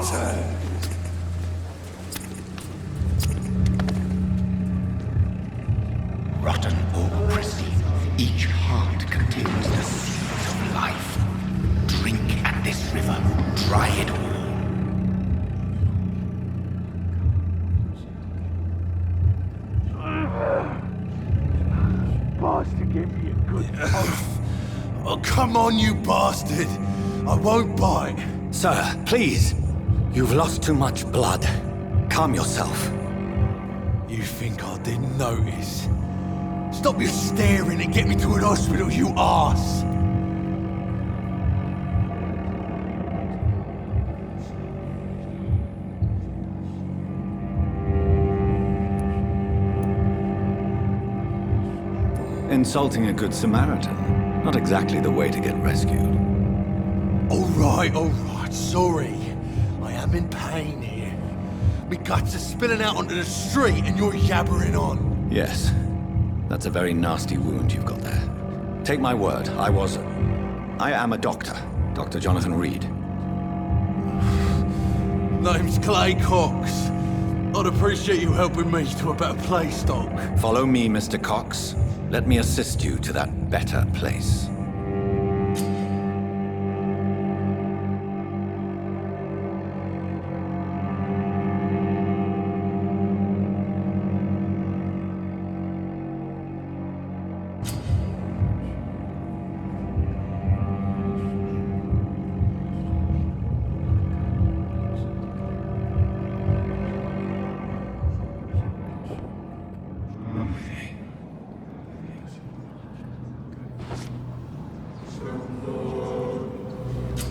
turn. Rotten or pristine, each heart contains the seeds of life. Drink at this river, try it all. Bastard gave me a good Oh, come on, you bastard! I won't bite. Sir, please. You've lost too much blood. Calm yourself. You think I didn't notice? Stop your staring and get me to an hospital, you arse! Insulting a good Samaritan. Not exactly the way to get rescued. All right, sorry. I am in pain here. Me guts are spilling out onto the street and you're yabbering on. Yes. That's a very nasty wound you've got there. Take my word, I am a doctor. Dr. Jonathan Reed. Name's Clay Cox. I'd appreciate you helping me to a better place, Doc. Follow me, Mr. Cox. Let me assist you to that better place.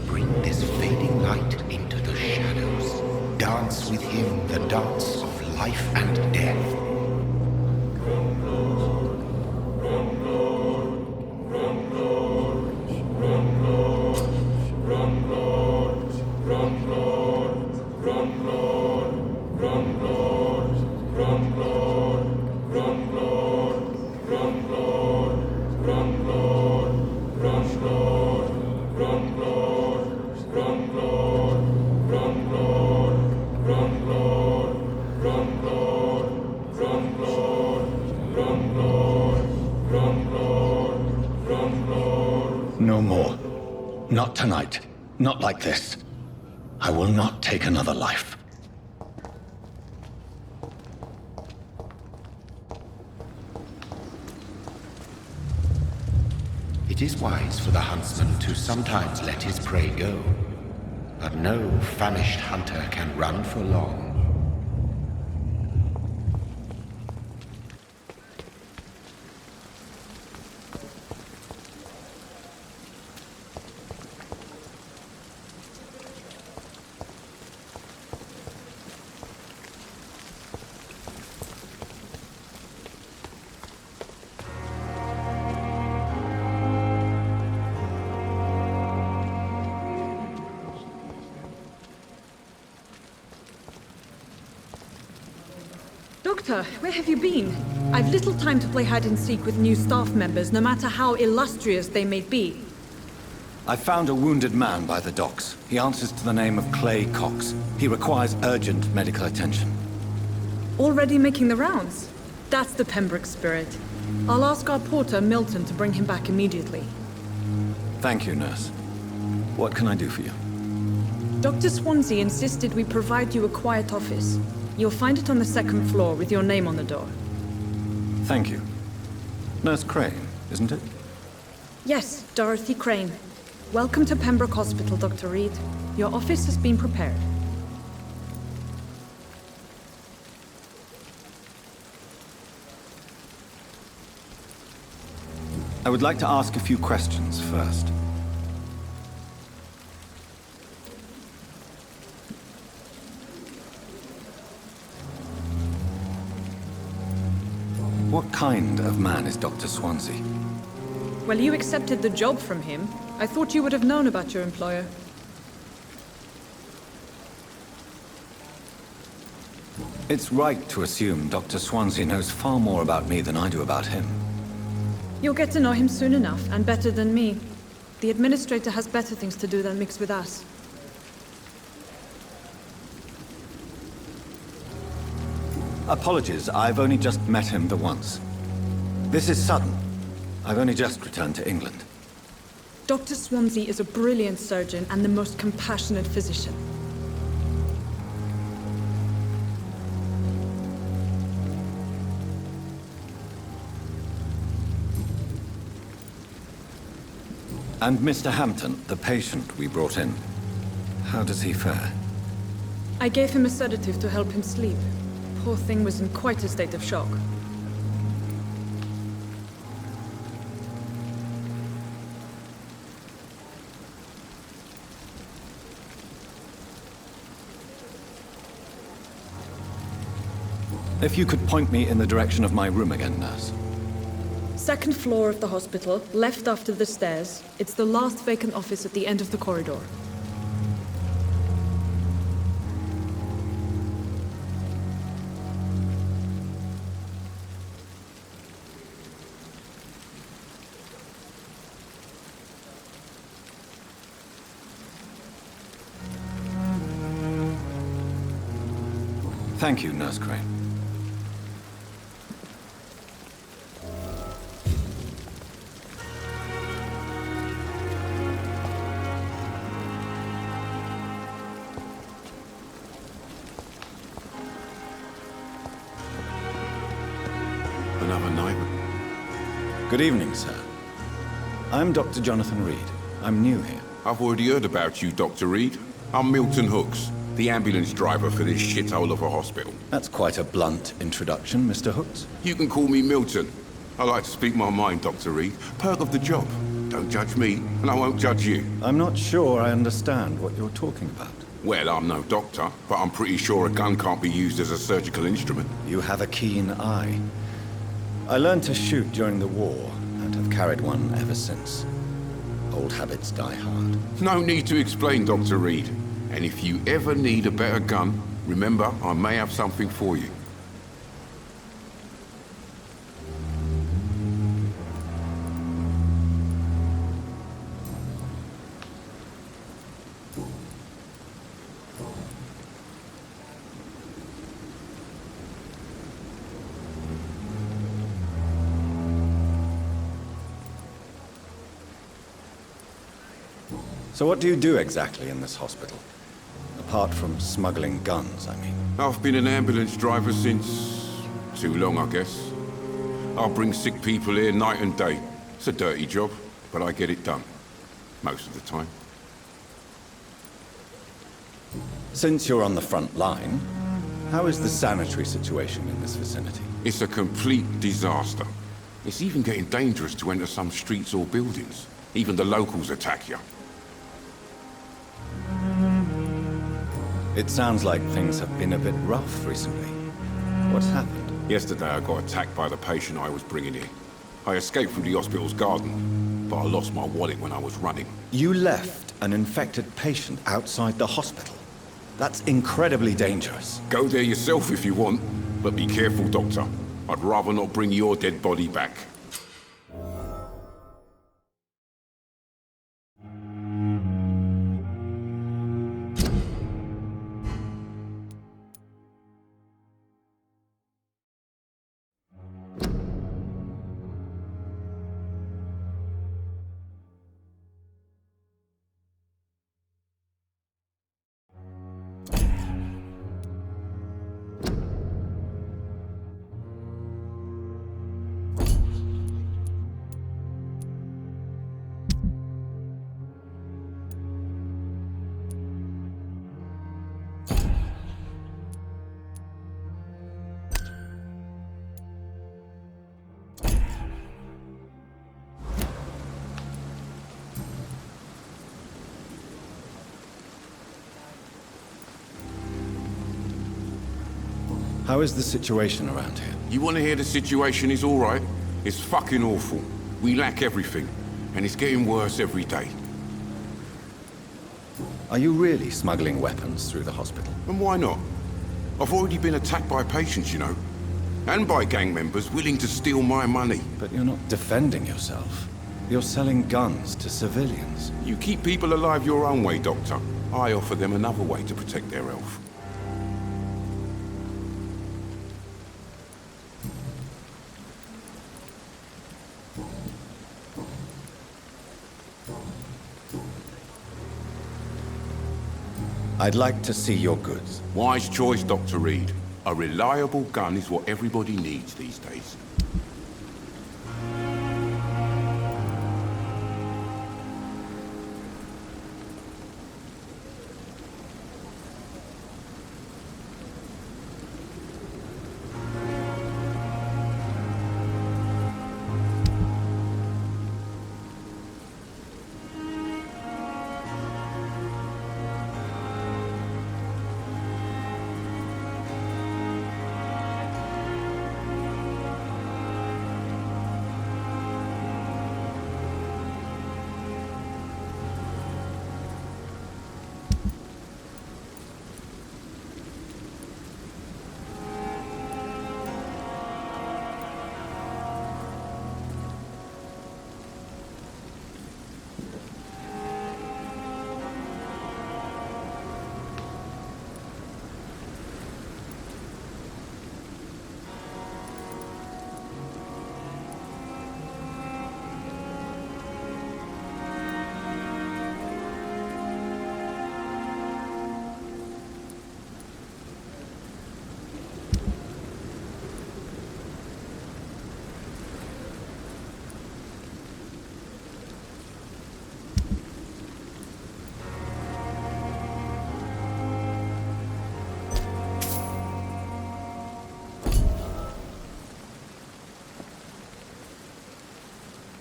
Bring this fading light into the shadows. Dance with him the dance of life and death. No more. Not tonight. Not like this. I will not take another life. It is wise for the huntsman to sometimes let his prey go, but no famished hunter can run for long. Doctor, where have you been? I've little time to play hide-and-seek with new staff members, no matter how illustrious they may be. I found a wounded man by the docks. He answers to the name of Clay Cox. He requires urgent medical attention. Already making the rounds? That's the Pembroke spirit. I'll ask our porter, Milton, to bring him back immediately. Thank you, nurse. What can I do for you? Dr. Swansea insisted we provide you a quiet office. You'll find it on the second floor with your name on the door. Thank you. Nurse Crane, isn't it? Yes, Dorothy Crane. Welcome to Pembroke Hospital, Dr. Reed. Your office has been prepared. I would like to ask a few questions first. What kind of man is Dr. Swansea? Well, you accepted the job from him. I thought you would have known about your employer. It's right to assume Dr. Swansea knows far more about me than I do about him. You'll get to know him soon enough, and better than me. The administrator has better things to do than mix with us. Apologies, I've only just met him the once. This is sudden. I've only just returned to England. Dr. Swansea is a brilliant surgeon and the most compassionate physician. And Mr. Hampton, the patient we brought in. How does he fare? I gave him a sedative to help him sleep. Poor thing was in quite a state of shock. If you could point me in the direction of my room again, nurse. Second floor of the hospital, left after the stairs. It's the last vacant office at the end of the corridor. Thank you, Nurse Crane. Another night. Good evening, sir. I'm Dr. Jonathan Reed. I'm new here. I've already heard about you, Dr. Reed. I'm Milton Hooks, the ambulance driver for this shithole of a hospital. That's quite a blunt introduction, Mr. Hooks. You can call me Milton. I like to speak my mind, Dr. Reed. Perk of the job. Don't judge me, and I won't judge you. I'm not sure I understand what you're talking about. Well, I'm no doctor, but I'm pretty sure a gun can't be used as a surgical instrument. You have a keen eye. I learned to shoot during the war, and have carried one ever since. Old habits die hard. No need to explain, Dr. Reed. And if you ever need a better gun, remember, I may have something for you. So what do you do exactly in this hospital? Apart from smuggling guns, I mean. I've been an ambulance driver since... too long, I guess. I'll bring sick people here night and day. It's a dirty job, but I get it done. Most of the time. Since you're on the front line, how is the sanitary situation in this vicinity? It's a complete disaster. It's even getting dangerous to enter some streets or buildings. Even the locals attack you. It sounds like things have been a bit rough recently. What's happened? Yesterday I got attacked by the patient I was bringing in. I escaped from the hospital's garden, but I lost my wallet when I was running. You left an infected patient outside the hospital? That's incredibly dangerous. Go there yourself if you want, but be careful, Doctor. I'd rather not bring your dead body back. How is the situation around here? You want to hear the situation is all right? It's fucking awful. We lack everything, and it's getting worse every day. Are you really smuggling weapons through the hospital? And why not? I've already been attacked by patients, you know. And by gang members willing to steal my money. But you're not defending yourself. You're selling guns to civilians. You keep people alive your own way, Doctor. I offer them another way to protect their health. I'd like to see your goods. Wise choice, Dr. Reed. A reliable gun is what everybody needs these days.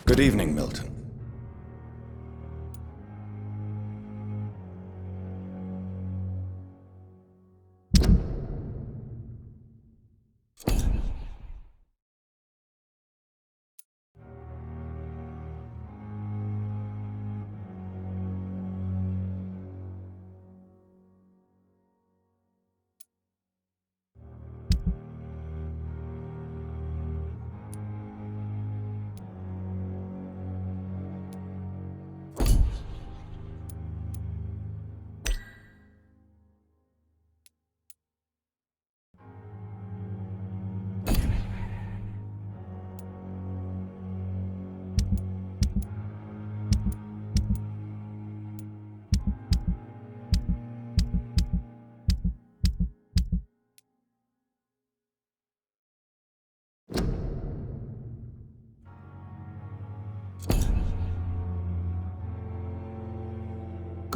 Good evening, Milton.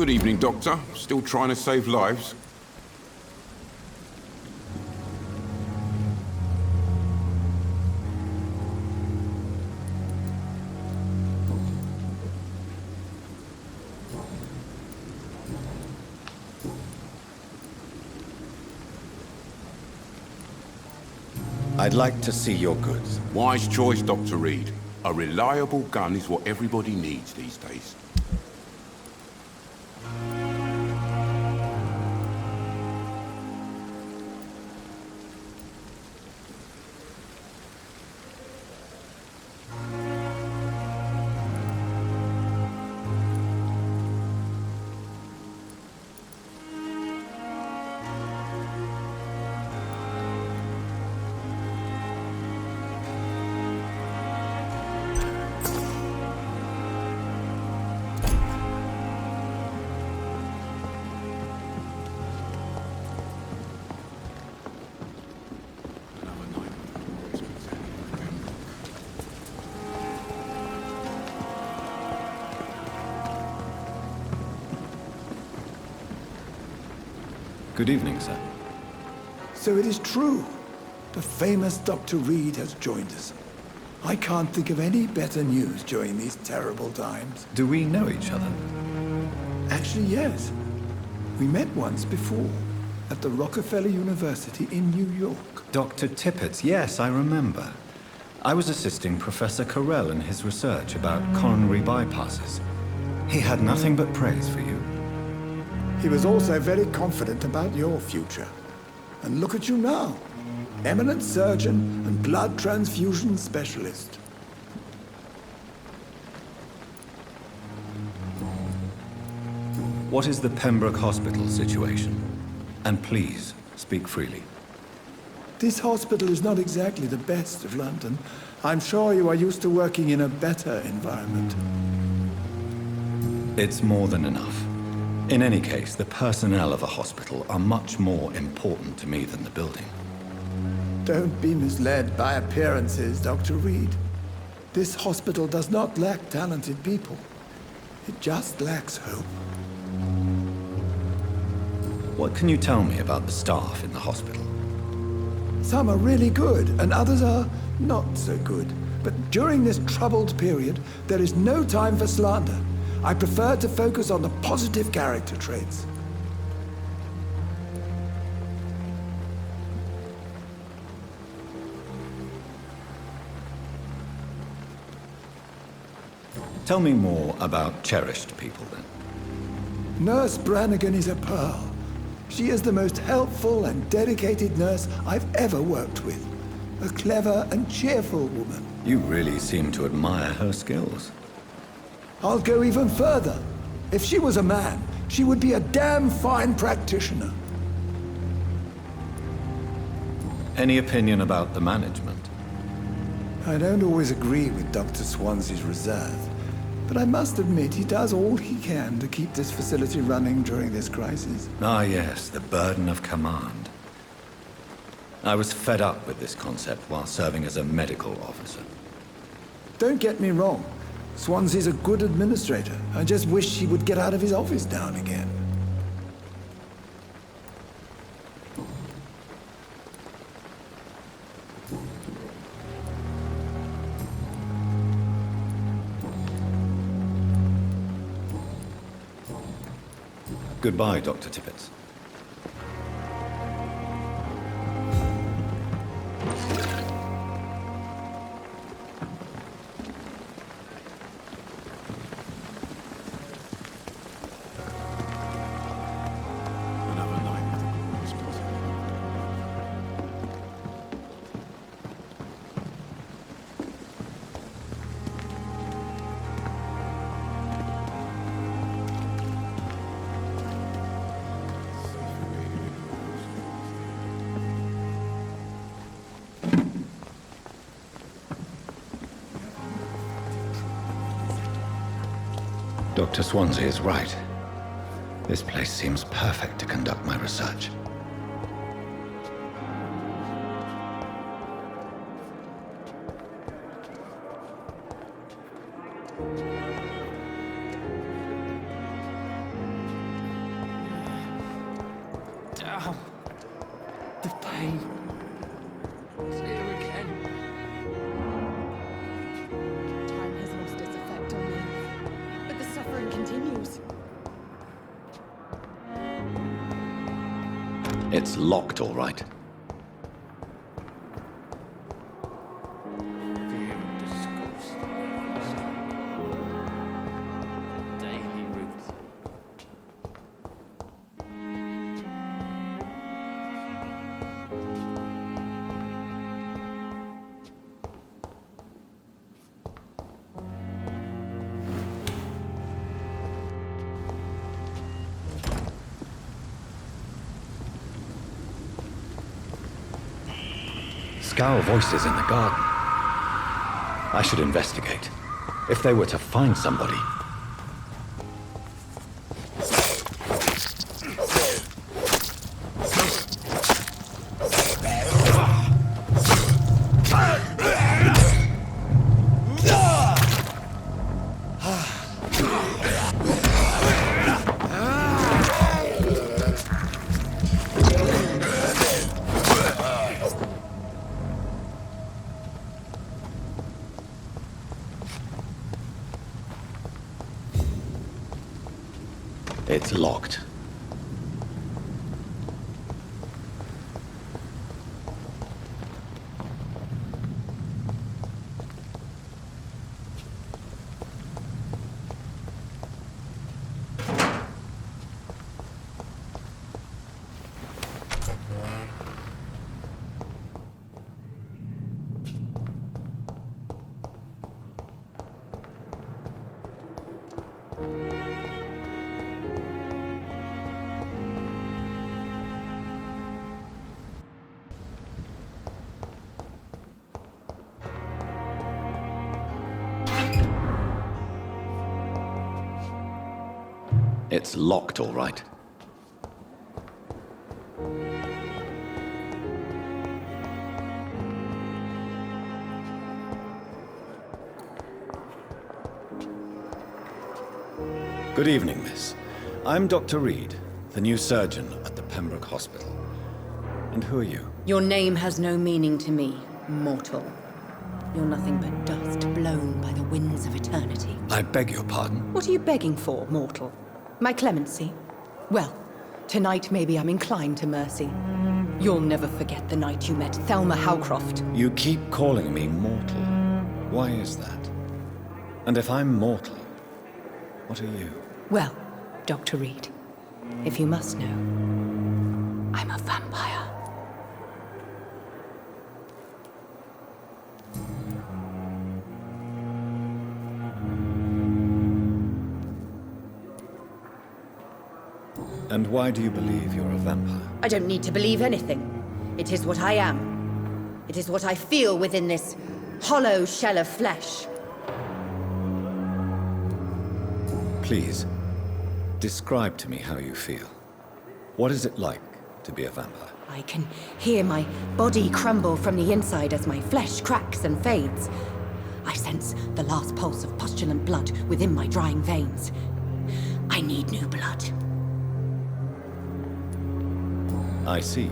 Good evening, Doctor. Still trying to save lives? I'd like to see your goods. Wise choice, Dr. Reed. A reliable gun is what everybody needs these days. Good evening, sir. So it is true. The famous Dr. Reed has joined us. I can't think of any better news during these terrible times. Do we know each other? Actually, yes. We met once before, at the Rockefeller University in New York. Dr. Tippett, yes, I remember. I was assisting Professor Carell in his research about coronary bypasses. He had nothing but praise for you. He was also very confident about your future. And look at you now. Eminent surgeon and blood transfusion specialist. What is the Pembroke Hospital situation? And please, speak freely. This hospital is not exactly the best of London. I'm sure you are used to working in a better environment. It's more than enough. In any case, the personnel of a hospital are much more important to me than the building. Don't be misled by appearances, Dr. Reed. This hospital does not lack talented people. It just lacks hope. What can you tell me about the staff in the hospital? Some are really good, and others are not so good. But during this troubled period, there is no time for slander. I prefer to focus on the positive character traits. Tell me more about cherished people, then. Nurse Brannigan is a pearl. She is the most helpful and dedicated nurse I've ever worked with. A clever and cheerful woman. You really seem to admire her skills. I'll go even further. If she was a man, she would be a damn fine practitioner. Any opinion about the management? I don't always agree with Dr. Swansea's reserve, but I must admit he does all he can to keep this facility running during this crisis. Ah, yes, the burden of command. I was fed up with this concept while serving as a medical officer. Don't get me wrong. Swansea's a good administrator. I just wish he would get out of his office now and again. Goodbye, Dr. Tippett. Another night with the hospital. Dr. Swansea is right. This place seems perfect to conduct my research. Ow. The pain. It's here again. Time has lost its effect on me, but the suffering continues. It's locked, all right. Damn disgust. Daily route. Scowl voices in the garden. I should investigate. If they were to find somebody. It's locked. It's locked, all right. Good evening, miss. I'm Dr. Reed, the new surgeon at the Pembroke Hospital. And who are you? Your name has no meaning to me, mortal. You're nothing but dust blown by the winds of eternity. I beg your pardon? What are you begging for, mortal? My clemency? Well, tonight maybe I'm inclined to mercy. You'll never forget the night you met Thelma Howcroft. You keep calling me mortal. Why is that? And if I'm mortal, what are you? Well, Dr. Reed, if you must know, I'm a vampire. And why do you believe you're a vampire? I don't need to believe anything. It is what I am. It is what I feel within this hollow shell of flesh. Please, describe to me how you feel. What is it like to be a vampire? I can hear my body crumble from the inside as my flesh cracks and fades. I sense the last pulse of postulant blood within my drying veins. I need new blood. I see.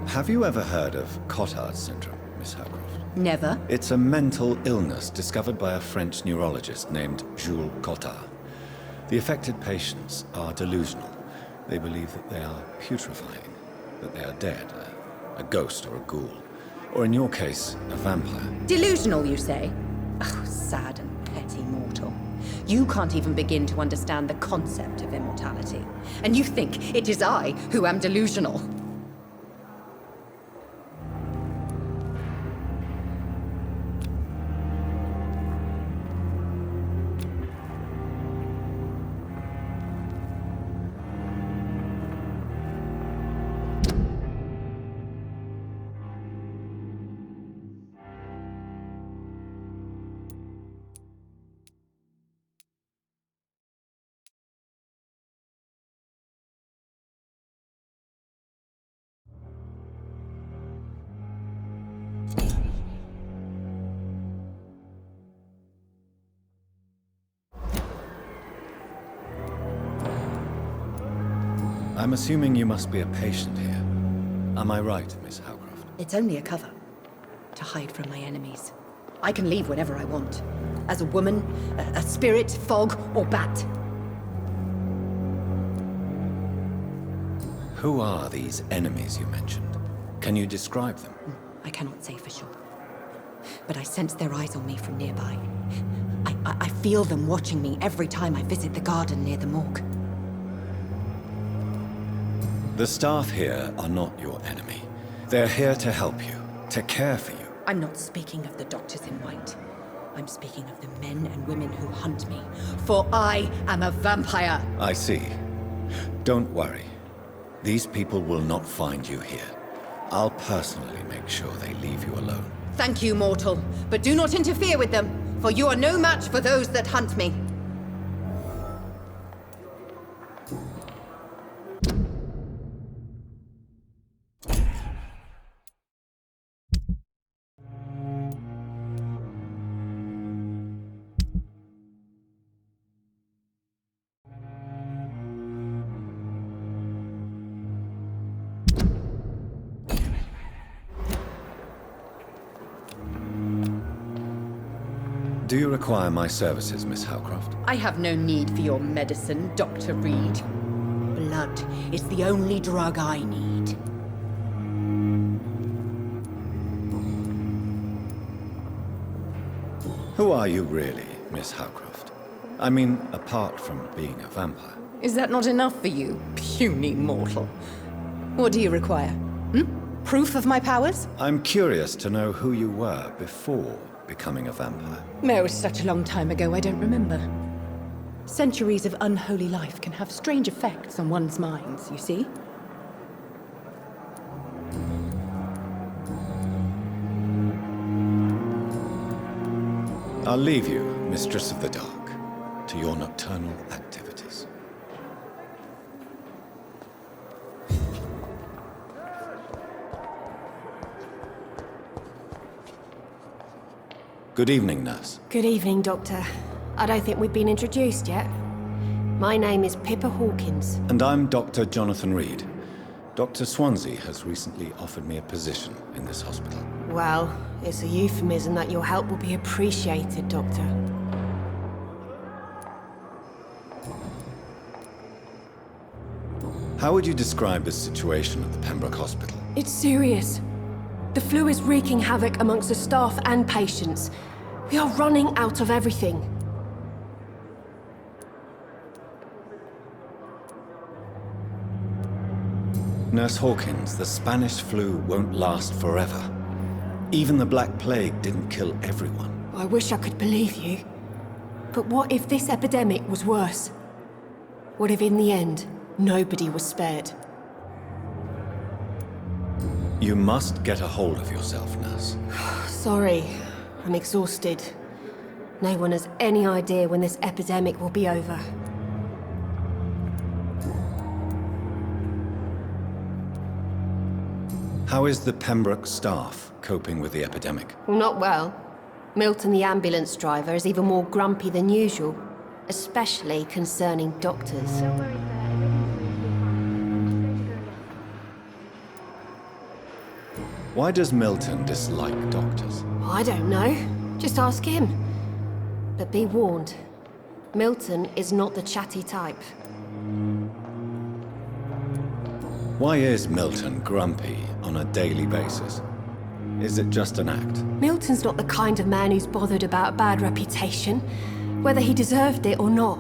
Have you ever heard of Cotard syndrome, Miss Howcroft? Never. It's a mental illness discovered by a French neurologist named Jules Cotard. The affected patients are delusional. They believe that they are putrefying, that they are dead, a ghost or a ghoul, or in your case, a vampire. Delusional, you say? Oh, sad and petty mortal. You can't even begin to understand the concept of immortality. And you think it is I who am delusional. I'm assuming you must be a patient here. Am I right, Miss Howcroft? It's only a cover. To hide from my enemies. I can leave whenever I want. As a woman, a spirit, fog, or bat. Who are these enemies you mentioned? Can you describe them? I cannot say for sure. But I sense their eyes on me from nearby. I feel them watching me every time I visit the garden near the morgue. The staff here are not your enemy. They're here to help you, to care for you. I'm not speaking of the doctors in white. I'm speaking of the men and women who hunt me. For I am a vampire! I see. Don't worry. These people will not find you here. I'll personally make sure they leave you alone. Thank you, mortal. But do not interfere with them, for you are no match for those that hunt me. Do you require my services, Miss Howcroft? I have no need for your medicine, Dr. Reed. Blood is the only drug I need. Who are you really, Miss Howcroft? I mean, apart from being a vampire. Is that not enough for you, puny mortal? What do you require? Proof of my powers? I'm curious to know who you were before becoming a vampire. No, it's such a long time ago, I don't remember. Centuries of unholy life can have strange effects on one's minds, you see? I'll leave you, Mistress of the Dark, to your nocturnal activities. Good evening, nurse. Good evening, Doctor. I don't think we've been introduced yet. My name is Pippa Hawkins. And I'm Dr. Jonathan Reed. Dr. Swansea has recently offered me a position in this hospital. Well, it's a euphemism that your help will be appreciated, Doctor. How would you describe the situation at the Pembroke Hospital? It's serious. The flu is wreaking havoc amongst the staff and patients. We are running out of everything. Nurse Hawkins, the Spanish flu won't last forever. Even the Black Plague didn't kill everyone. I wish I could believe you. But what if this epidemic was worse? What if in the end, nobody was spared? You must get a hold of yourself, nurse. Sorry, I'm exhausted. No one has any idea when this epidemic will be over. How is the Pembroke staff coping with the epidemic? Well, not well. Milton, the ambulance driver, is even more grumpy than usual, especially concerning doctors. Why does Milton dislike doctors? I don't know. Just ask him. But be warned, Milton is not the chatty type. Why is Milton grumpy on a daily basis? Is it just an act? Milton's not the kind of man who's bothered about a bad reputation, whether he deserved it or not.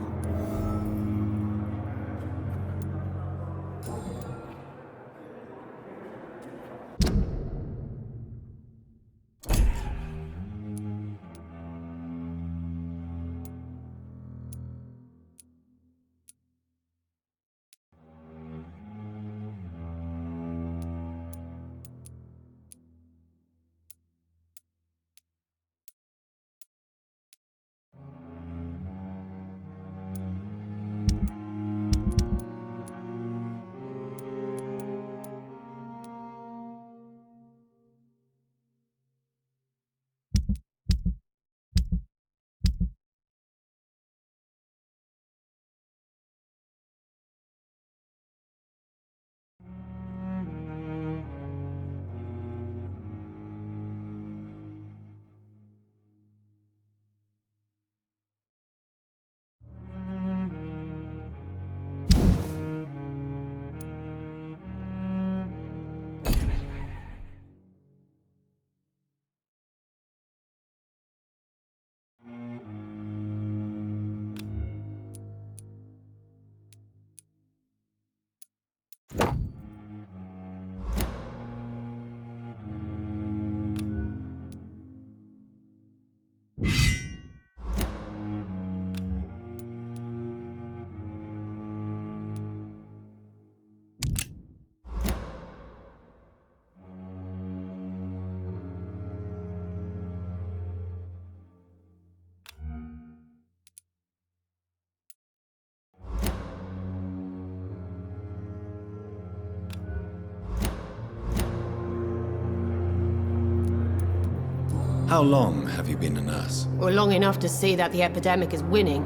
How long have you been a nurse? Well, long enough to see that the epidemic is winning.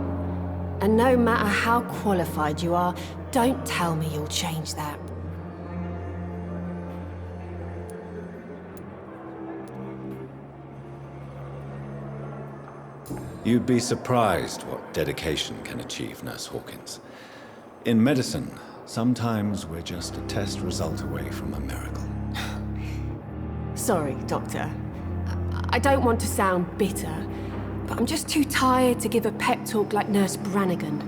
And no matter how qualified you are, don't tell me you'll change that. You'd be surprised what dedication can achieve, Nurse Hawkins. In medicine, sometimes we're just a test result away from a miracle. Sorry, Doctor. I don't want to sound bitter, but I'm just too tired to give a pep talk like Nurse Brannigan.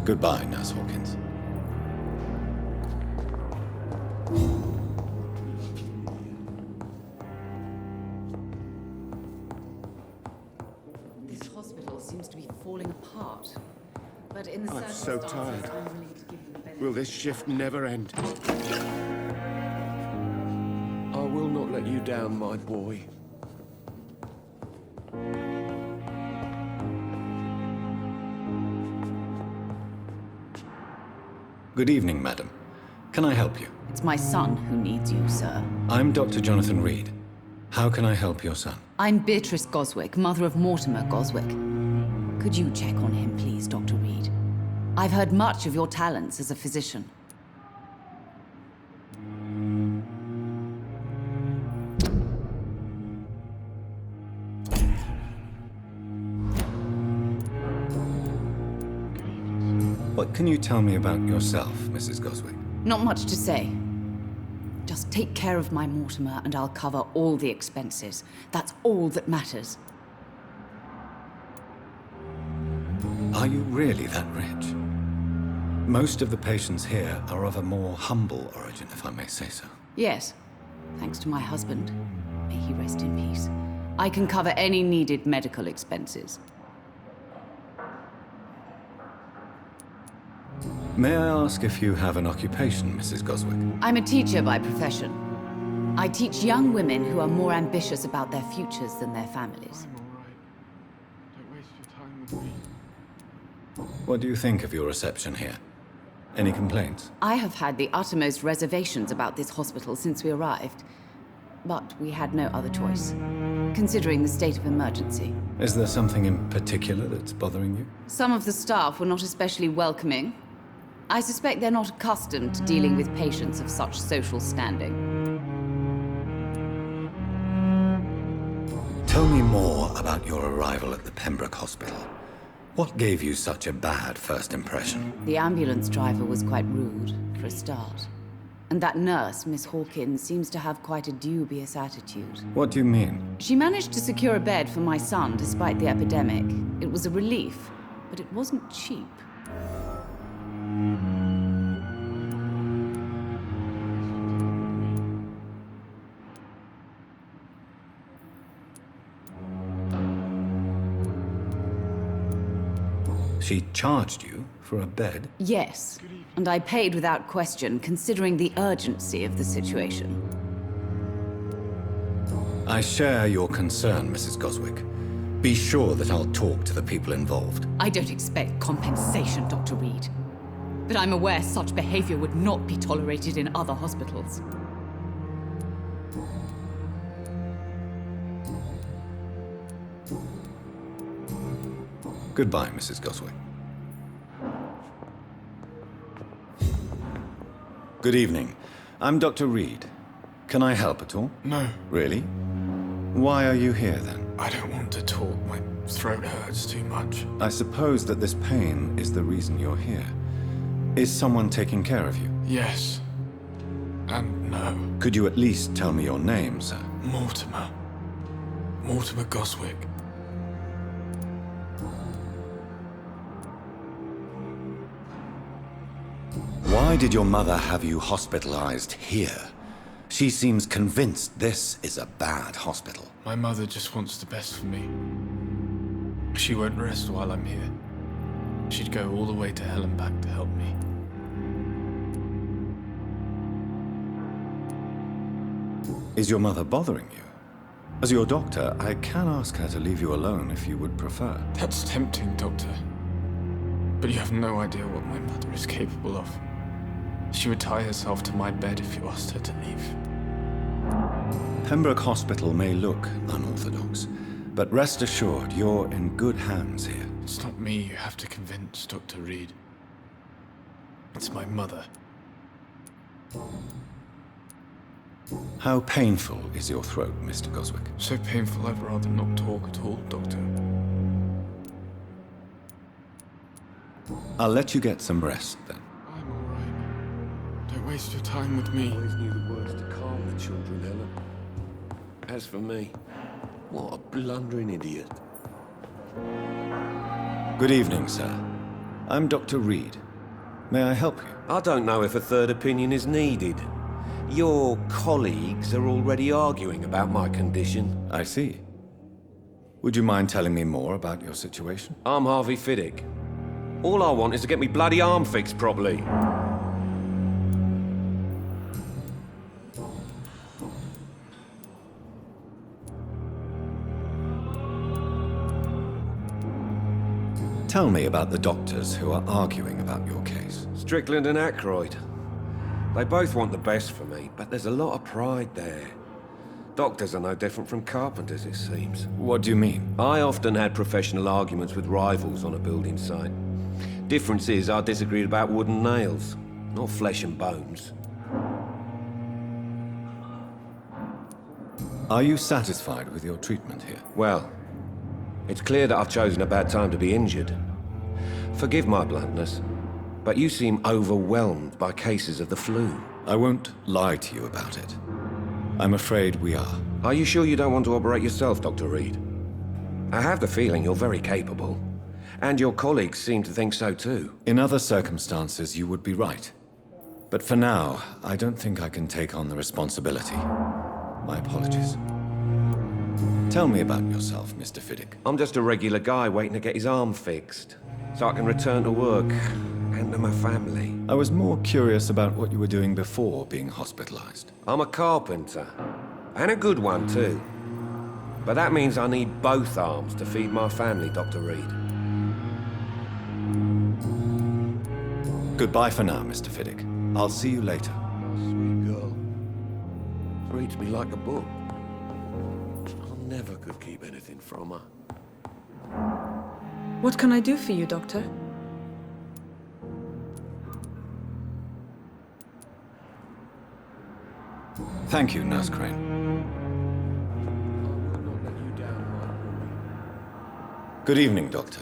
Goodbye, Nurse Hawkins. This hospital seems to be falling apart. But in the I'm so tired. I'm willing to give them the benefit. Will this shift never end? I will not let you down, my boy. Good evening, madam. Can I help you? It's my son who needs you, sir. I'm Dr. Jonathan Reed. How can I help your son? I'm Beatrice Goswick, mother of Mortimer Goswick. Could you check on him, please, Dr. Reed? I've heard much of your talents as a physician. What can you tell me about yourself, Mrs. Goswick? Not much to say. Just take care of my Mortimer and I'll cover all the expenses. That's all that matters. Are you really that rich? Most of the patients here are of a more humble origin, if I may say so. Yes, thanks to my husband. May he rest in peace. I can cover any needed medical expenses. May I ask if you have an occupation, Mrs. Goswick? I'm a teacher by profession. I teach young women who are more ambitious about their futures than their families. What do you think of your reception here? Any complaints? I have had the uttermost reservations about this hospital since we arrived. But we had no other choice, considering the state of emergency. Is there something in particular that's bothering you? Some of the staff were not especially welcoming. I suspect they're not accustomed to dealing with patients of such social standing. Tell me more about your arrival at the Pembroke Hospital. What gave you such a bad first impression? The ambulance driver was quite rude, for a start. And that nurse, Miss Hawkins, seems to have quite a dubious attitude. What do you mean? She managed to secure a bed for my son despite the epidemic. It was a relief, but it wasn't cheap. She charged you for a bed? Yes, and I paid without question, considering the urgency of the situation. I share your concern, Mrs. Goswick. Be sure that I'll talk to the people involved. I don't expect compensation, Dr. Reed. But I'm aware such behavior would not be tolerated in other hospitals. Goodbye, Mrs. Goswick. Good evening. I'm Dr. Reed. Can I help at all? No. Really? Why are you here, then? I don't want to talk. My throat hurts too much. I suppose that this pain is the reason you're here. Is someone taking care of you? Yes. And no. Could you at least tell me your name, sir? Mortimer. Mortimer Goswick. Why did your mother have you hospitalized here? She seems convinced this is a bad hospital. My mother just wants the best for me. She won't rest while I'm here. She'd go all the way to hell and back to help me. Is your mother bothering you? As your doctor, I can ask her to leave you alone if you would prefer. That's tempting, Doctor. But you have no idea what my mother is capable of. She would tie herself to my bed if you asked her to leave. Pembroke Hospital may look unorthodox, but rest assured you're in good hands here. It's not me you have to convince, Dr. Reed. It's my mother. How painful is your throat, Mr. Goswick? So painful I'd rather not talk at all, Doctor. I'll let you get some rest, then. I'm all right. Don't waste your time with me. I always knew the words to calm the children, Helen. As for me, what a blundering idiot. Good evening, sir. I'm Dr. Reed. May I help you? I don't know if a third opinion is needed. Your colleagues are already arguing about my condition. I see. Would you mind telling me more about your situation? I'm Harvey Fiddick. All I want is to get me bloody arm fixed properly. Tell me about the doctors who are arguing about your case. Strickland and Aykroyd. They both want the best for me, but there's a lot of pride there. Doctors are no different from carpenters, it seems. What do you mean? I often had professional arguments with rivals on a building site. Difference is I disagreed about wooden nails, not flesh and bones. Are you satisfied with your treatment here? Well, it's clear that I've chosen a bad time to be injured. Forgive my bluntness, but you seem overwhelmed by cases of the flu. I won't lie to you about it. I'm afraid we are. Are you sure you don't want to operate yourself, Dr. Reed? I have the feeling you're very capable. And your colleagues seem to think so too. In other circumstances, you would be right. But for now, I don't think I can take on the responsibility. My apologies. Tell me about yourself, Mr. Fiddick. I'm just a regular guy waiting to get his arm fixed, so I can return to work and to my family. I was more curious about what you were doing before being hospitalized. I'm a carpenter, and a good one too. But that means I need both arms to feed my family, Dr. Reed. Goodbye for now, Mr. Fiddick. I'll see you later. Sweet girl. Reads me like a book. I never could keep anything from her. What can I do for you, Doctor? Thank you, Nurse Crane. Good evening, Doctor.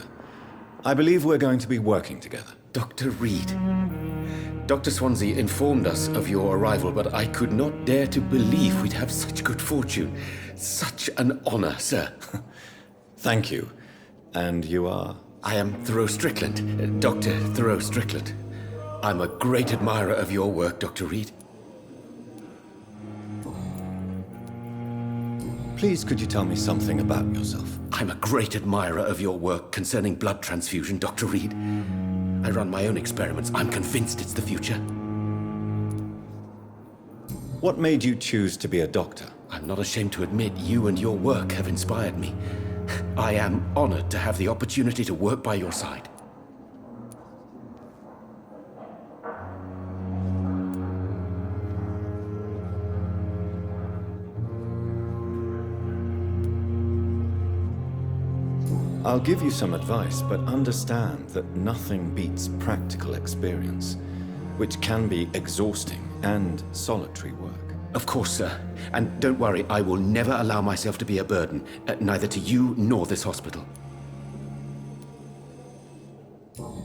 I believe we're going to be working together. Dr. Reed. Dr. Swansea informed us of your arrival, but I could not dare to believe we'd have such good fortune. Such an honor, sir. Thank you. And you are? I am Thoreau Strickland, Dr. Thoreau Strickland. I'm a great admirer of your work, Dr. Reed. Please, could you tell me something about yourself? I'm a great admirer of your work concerning blood transfusion, Dr. Reed. I run my own experiments. I'm convinced it's the future. What made you choose to be a doctor? I'm not ashamed to admit you and your work have inspired me. I am honored to have the opportunity to work by your side. I'll give you some advice, but understand that nothing beats practical experience, which can be exhausting and solitary work. Of course, sir. And don't worry, I will never allow myself to be a burden, neither to you nor this hospital.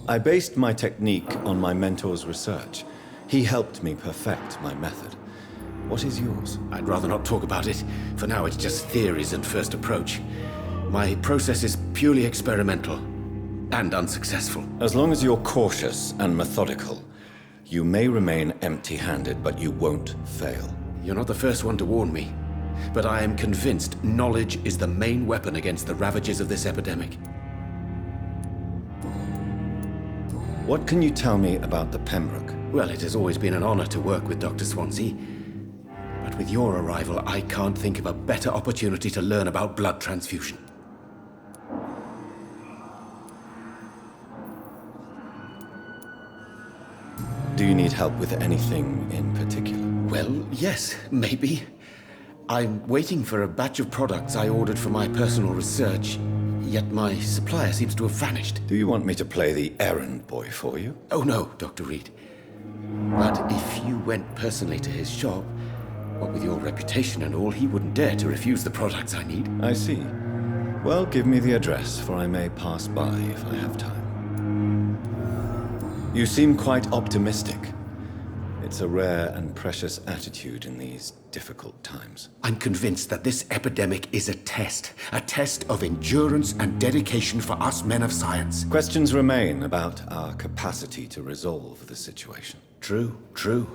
I based my technique on my mentor's research. He helped me perfect my method. What is yours? I'd rather not talk about it. For now, it's just theories and first approach. My process is purely experimental and unsuccessful. As long as you're cautious and methodical, you may remain empty-handed, but you won't fail. You're not the first one to warn me, but I am convinced knowledge is the main weapon against the ravages of this epidemic. What can you tell me about the Pembroke? Well, it has always been an honor to work with Dr. Swansea. But with your arrival, I can't think of a better opportunity to learn about blood transfusion. Do you need help with anything in particular? Well, yes, maybe. I'm waiting for a batch of products I ordered for my personal research, yet my supplier seems to have vanished. Do you want me to play the errand boy for you? Oh no, Dr. Reed. But if you went personally to his shop, what with your reputation and all, he wouldn't dare to refuse the products I need. I see. Well, give me the address, for I may pass by if I have time. You seem quite optimistic. It's a rare and precious attitude in these difficult times. I'm convinced that this epidemic is a test of endurance and dedication for us men of science. Questions remain about our capacity to resolve the situation. True, true.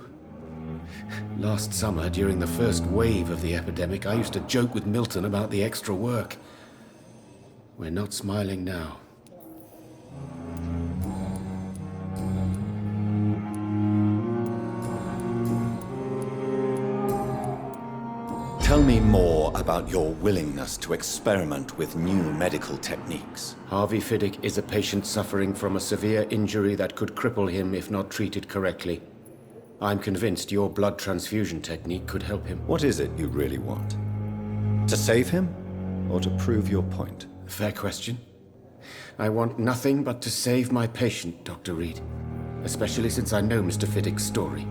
Last summer, during the first wave of the epidemic, I used to joke with Milton about the extra work. We're not smiling now. Tell Tell me more about your willingness to experiment with new medical techniques. Harvey Fiddick is a patient suffering from a severe injury that could cripple him if not treated correctly. I'm convinced your blood transfusion technique could help him. What is it you really want? To save him, or to prove your point? Fair question. I want nothing but to save my patient, Dr. Reed. Especially since I know Mr. Fiddick's story.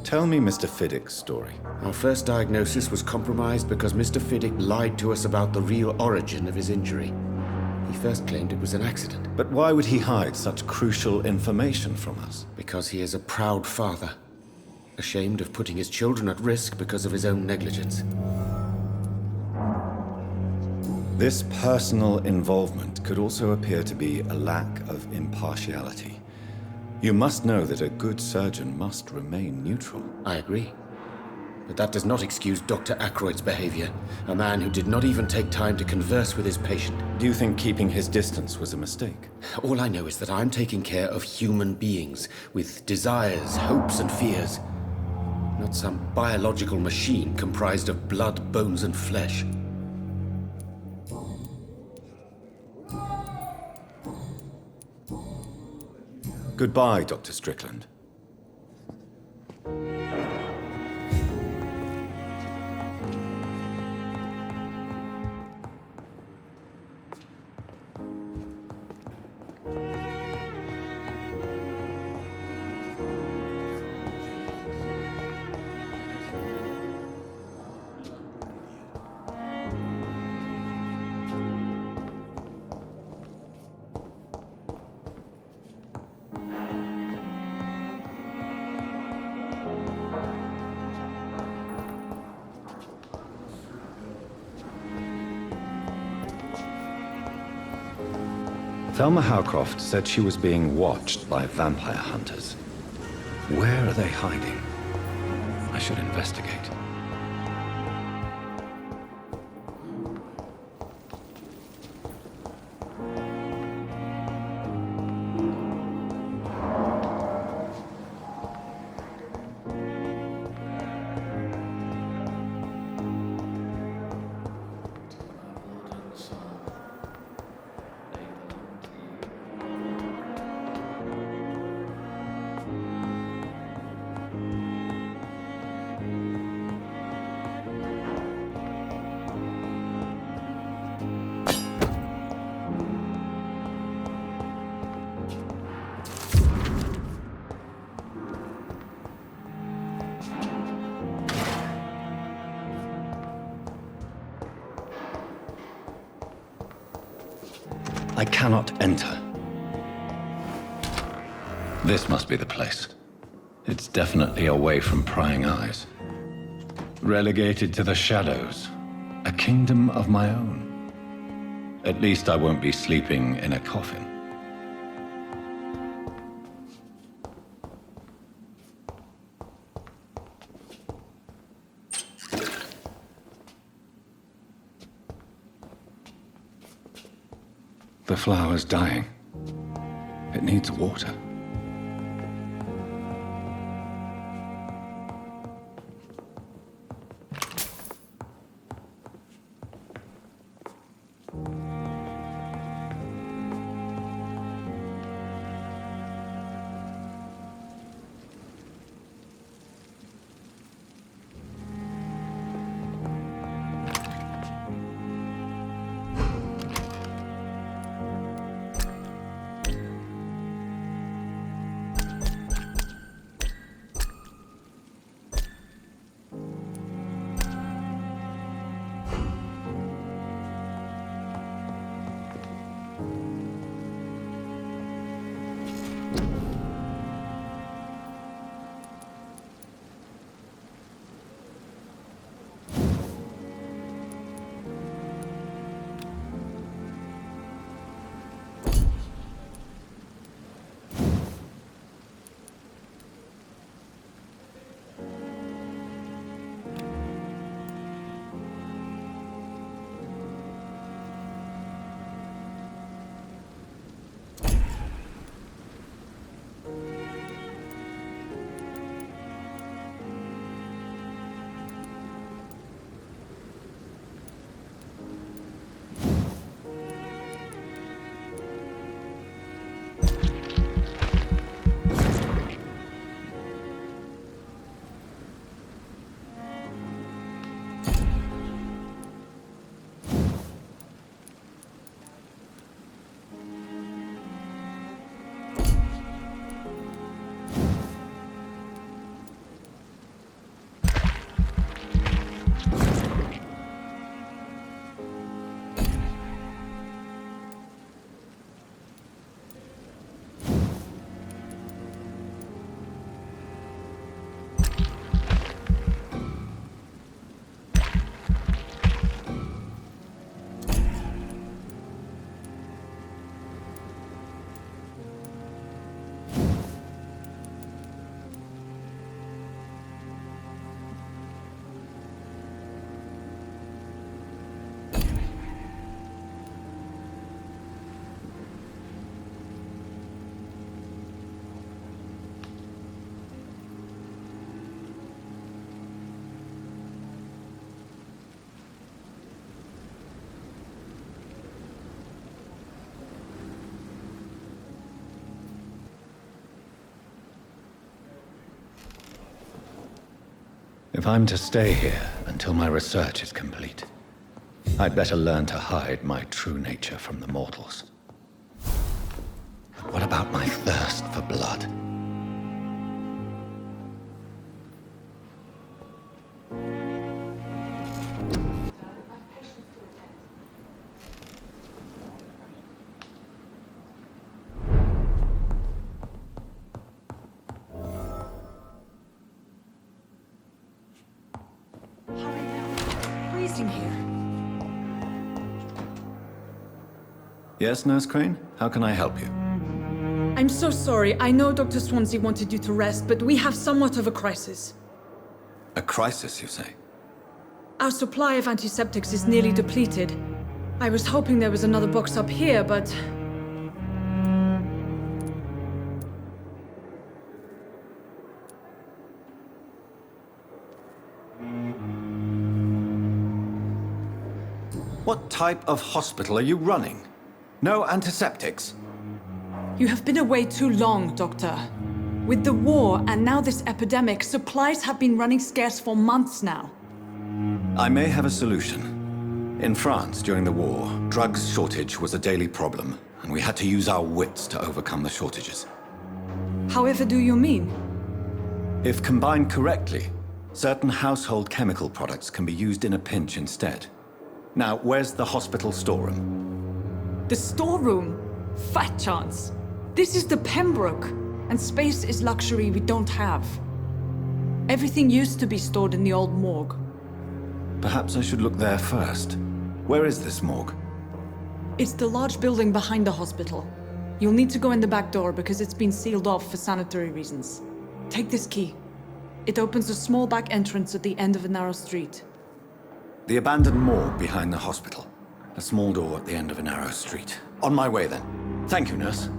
Tell me Mr. Fiddick's story. Our first diagnosis was compromised because Mr. Fiddick lied to us about the real origin of his injury. He first claimed it was an accident. But why would he hide such crucial information from us? Because he is a proud father, ashamed of putting his children at risk because of his own negligence. This personal involvement could also appear to be a lack of impartiality. You must know that a good surgeon must remain neutral. I agree. But that does not excuse Dr. Ackroyd's behavior, a man who did not even take time to converse with his patient. Do you think keeping his distance was a mistake? All I know is that I'm taking care of human beings with desires, hopes, and fears. Not some biological machine comprised of blood, bones, and flesh. Goodbye, Dr. Strickland. Thelma Howcroft said she was being watched by vampire hunters. Where are they hiding? I should investigate. I cannot enter. This must be the place. It's definitely away from prying eyes. Relegated to the shadows. A kingdom of my own. At least I won't be sleeping in a coffin. The flower's dying. It needs water. If I'm to stay here until my research is complete, I'd better learn to hide my true nature from the mortals. But what about my thirst for blood? Freezing here. Yes, Nurse Crane? How can I help you? I'm so sorry. I know Dr. Swansea wanted you to rest, but we have somewhat of a crisis. A crisis, you say? Our supply of antiseptics is nearly depleted. I was hoping there was another box up here, but... What type of hospital are you running? No antiseptics? You have been away too long, Doctor. With the war and now this epidemic, supplies have been running scarce for months now. I may have a solution. In France, during the war, drugs shortage was a daily problem, and we had to use our wits to overcome the shortages. However do you mean? If combined correctly, certain household chemical products can be used in a pinch instead. Now, where's the hospital storeroom? The storeroom? Fat chance. This is the Pembroke, and space is luxury we don't have. Everything used to be stored in the old morgue. Perhaps I should look there first. Where is this morgue? It's the large building behind the hospital. You'll need to go in the back door because it's been sealed off for sanitary reasons. Take this key. It opens a small back entrance at the end of a narrow street. The abandoned morgue behind the hospital. A small door at the end of a narrow street. On my way, then. Thank you, nurse.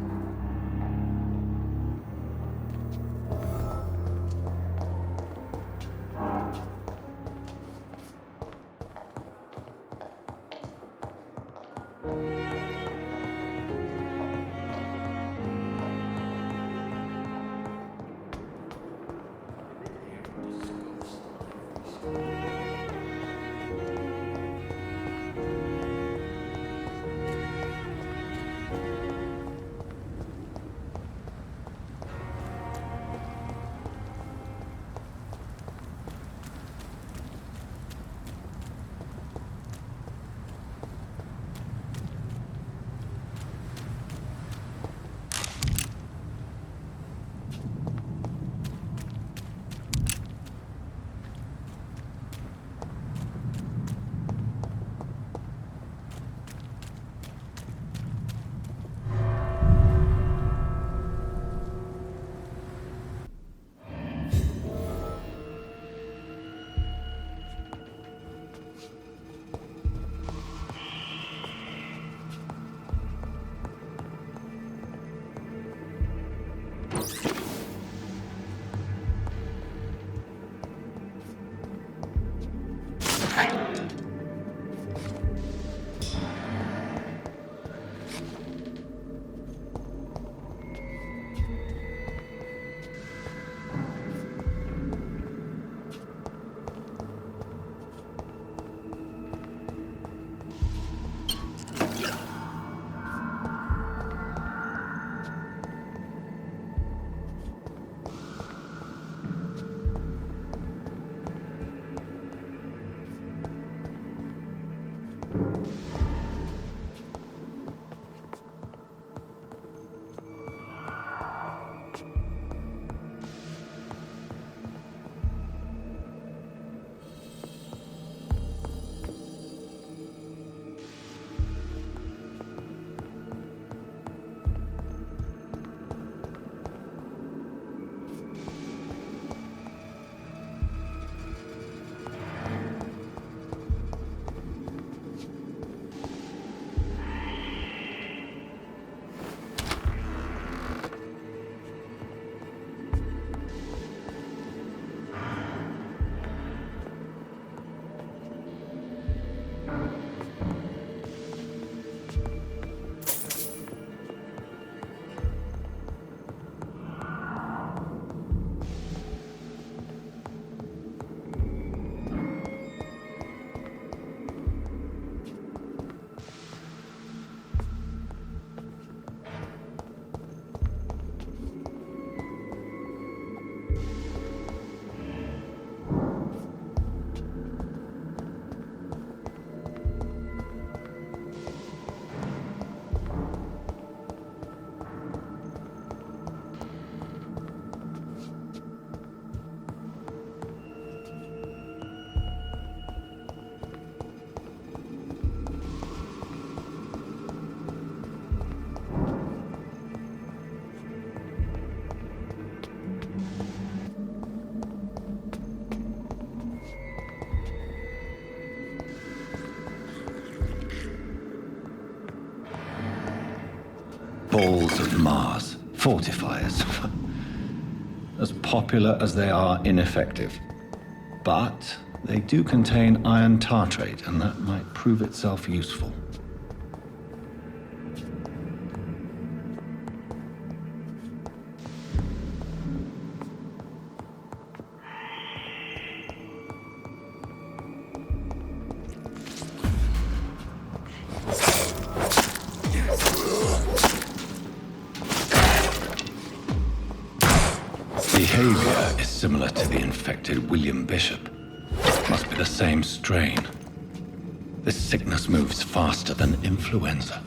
Balls of Mars. Fortifiers. As popular as they are ineffective. But they do contain iron tartrate, and that might prove itself useful. Behavior is similar to the infected William Bishop. Must be the same strain. This sickness moves faster than influenza.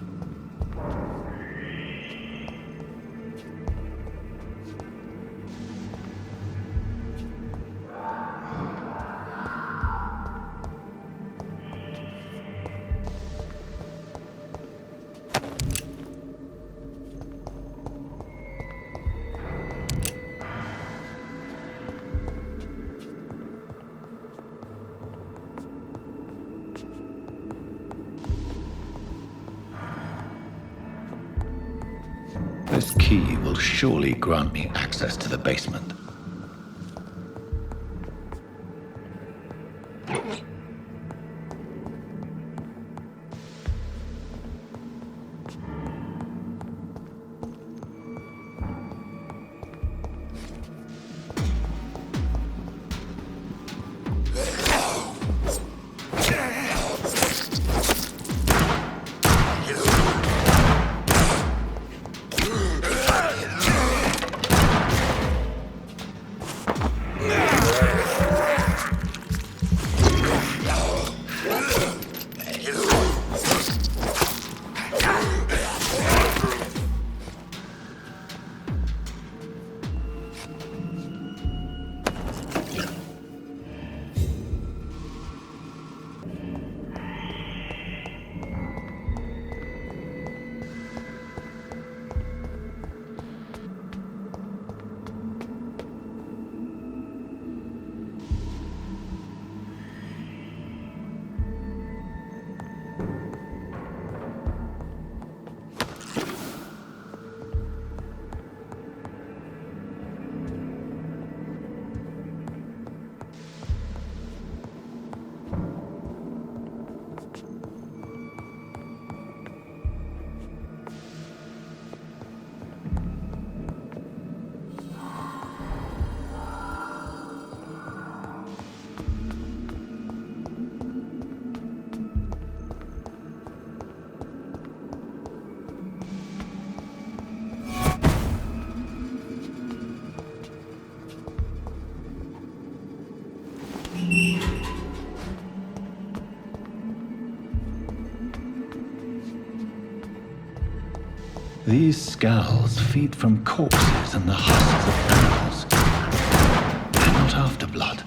This key will surely grant me access to the basement. These skulls feed from corpses and the husks of animals. They're not after blood.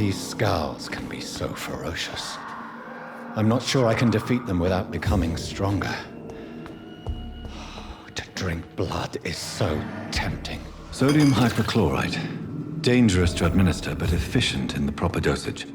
These scowls can be so ferocious. I'm not sure I can defeat them without becoming stronger. To drink blood is so tempting. Sodium hypochlorite. Dangerous to administer, but efficient in the proper dosage.